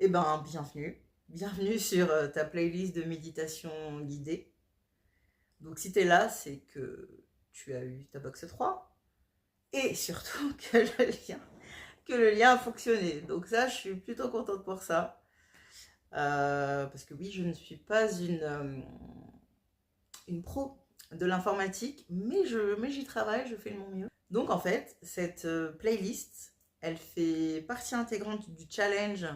Eh ben, bienvenue. Bienvenue sur ta playlist de méditation guidée. Donc, si tu es là, c'est que tu as eu ta box 3 et surtout que le lien a fonctionné. Donc, ça, je suis plutôt contente pour ça. Parce que oui, je ne suis pas une pro de l'informatique, mais j'y travaille, je fais de mon mieux. Donc, en fait, cette playlist, elle fait partie intégrante du challenge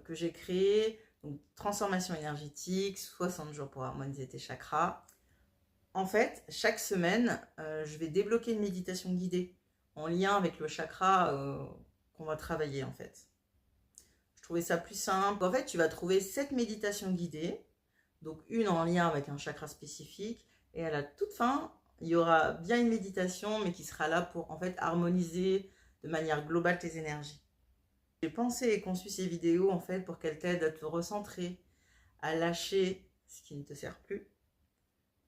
que j'ai créé, donc transformation énergétique, 60 jours pour harmoniser tes chakras. En fait, chaque semaine, je vais débloquer une méditation guidée en lien avec le chakra qu'on va travailler en fait. Je trouvais ça plus simple. En fait, tu vas trouver 7 méditations guidées, donc une en lien avec un chakra spécifique, et à la toute fin, il y aura bien une méditation, mais qui sera là pour en fait harmoniser de manière globale tes énergies. J'ai pensé et conçu ces vidéos en fait pour qu'elles t'aident à te recentrer, à lâcher ce qui ne te sert plus,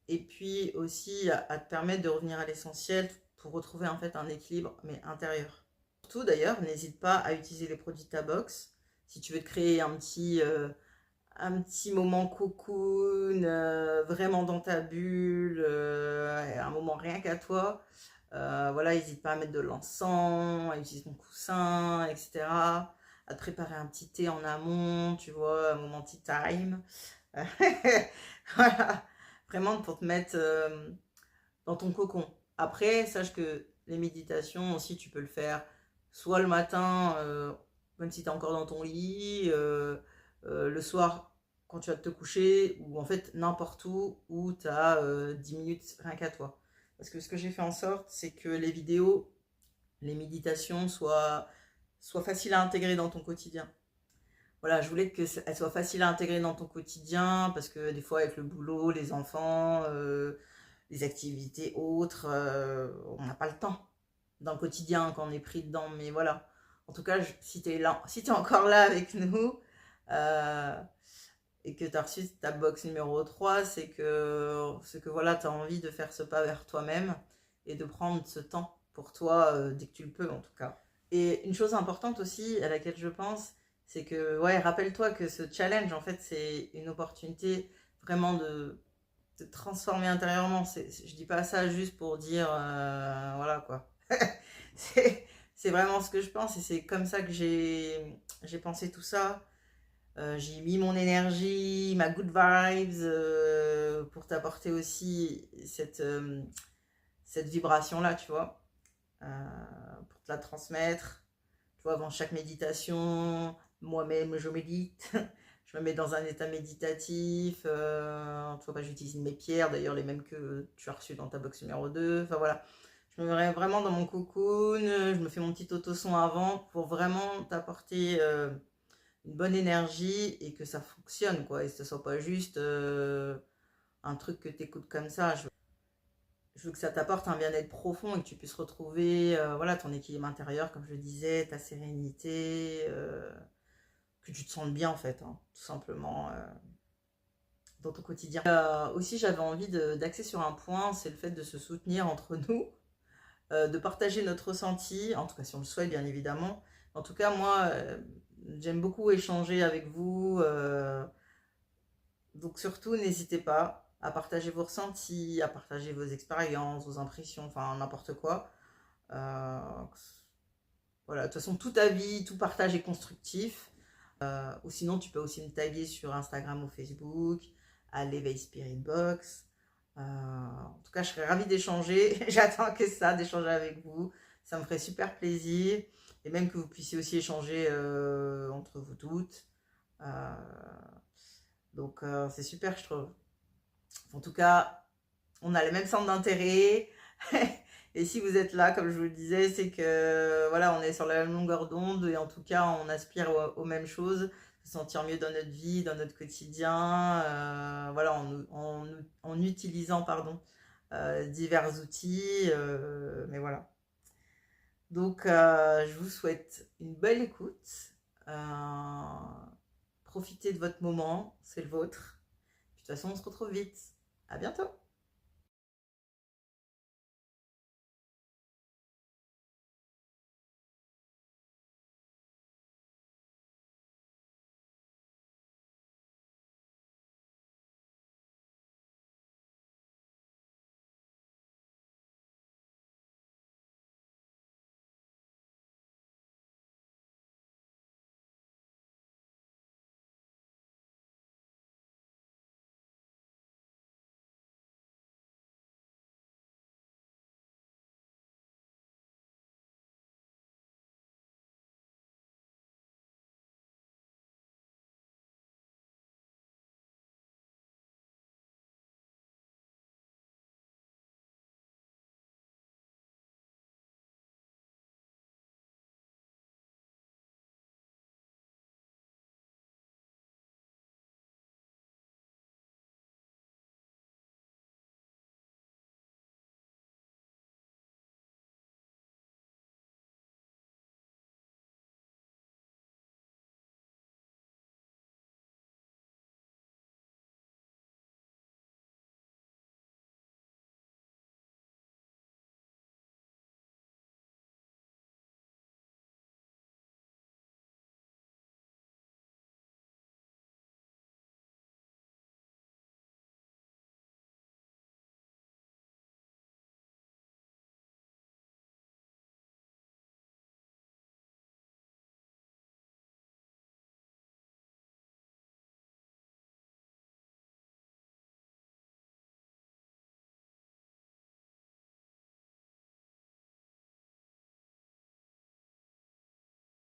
et puis aussi à te permettre de revenir à l'essentiel pour retrouver en fait un équilibre mais intérieur. Surtout d'ailleurs, n'hésite pas à utiliser les produits de ta box si tu veux te créer un petit moment cocoon, vraiment dans ta bulle, un moment rien qu'à toi. Voilà, n'hésite pas à mettre de l'encens, à utiliser ton coussin, etc. À te préparer un petit thé en amont, tu vois, un moment tea time. Voilà, vraiment pour te mettre dans ton cocon. Après, sache que les méditations aussi, tu peux le faire soit le matin, même si tu es encore dans ton lit, le soir quand tu vas te coucher, ou en fait n'importe où tu as 10 minutes rien qu'à toi. Parce que ce que j'ai fait en sorte, c'est que les vidéos, les méditations soient faciles à intégrer dans ton quotidien. Voilà, je voulais qu'elles soient faciles à intégrer dans ton quotidien, parce que des fois avec le boulot, les enfants, les activités autres, on n'a pas le temps dans le quotidien quand on est pris dedans. Mais voilà, en tout cas, si tu es là, si tu es encore là avec nous, et que tu as reçu ta box numéro 3, c'est que voilà, tu as envie de faire ce pas vers toi-même et de prendre ce temps pour toi, dès que tu le peux en tout cas. Et une chose importante aussi à laquelle je pense, c'est que, ouais, rappelle-toi que ce challenge, en fait, c'est une opportunité vraiment de te transformer intérieurement. Je dis pas ça juste pour dire, voilà quoi. C'est vraiment ce que je pense et c'est comme ça que j'ai pensé tout ça. J'ai mis mon énergie, ma good vibes pour t'apporter aussi cette vibration-là, tu vois, pour te la transmettre. Tu vois, avant chaque méditation, moi-même, je médite. Je me mets dans un état méditatif. Tu vois, bah, j'utilise mes pierres, d'ailleurs, les mêmes que tu as reçues dans ta box numéro 2. Enfin, voilà. Je me mets vraiment dans mon cocoon. Je me fais mon petit auto-son avant pour vraiment t'apporter une bonne énergie et que ça fonctionne, quoi. Et que ce soit pas juste un truc que tu écoutes comme ça. Je veux que ça t'apporte un bien-être profond et que tu puisses retrouver voilà, ton équilibre intérieur, comme je le disais, ta sérénité, que tu te sentes bien en fait, hein, tout simplement dans ton quotidien. Aussi, j'avais envie d'axer sur un point, c'est le fait de se soutenir entre nous, de partager notre ressenti, en tout cas si on le souhaite bien évidemment. En tout cas, moi, j'aime beaucoup échanger avec vous, donc surtout, n'hésitez pas à partager vos ressentis, à partager vos expériences, vos impressions, enfin n'importe quoi. Euh, voilà, de toute façon, tout avis, tout partage est constructif. Ou sinon, tu peux aussi me taguer sur Instagram ou Facebook, à l'éveil Spirit Box. En tout cas, je serais ravie d'échanger. J'attends que ça, d'échanger avec vous. Ça me ferait super plaisir. Et même que vous puissiez aussi échanger entre vous toutes. Euh, donc, c'est super, je trouve. En tout cas, on a les mêmes centres d'intérêt. Et si vous êtes là, comme je vous le disais, c'est que voilà, on est sur la même longueur d'onde et en tout cas, on aspire aux mêmes choses, se sentir mieux dans notre vie, dans notre quotidien, voilà, en utilisant pardon, divers outils, mais voilà. Donc, je vous souhaite une belle écoute. Profitez de votre moment, c'est le vôtre. De toute façon, on se retrouve vite. À bientôt.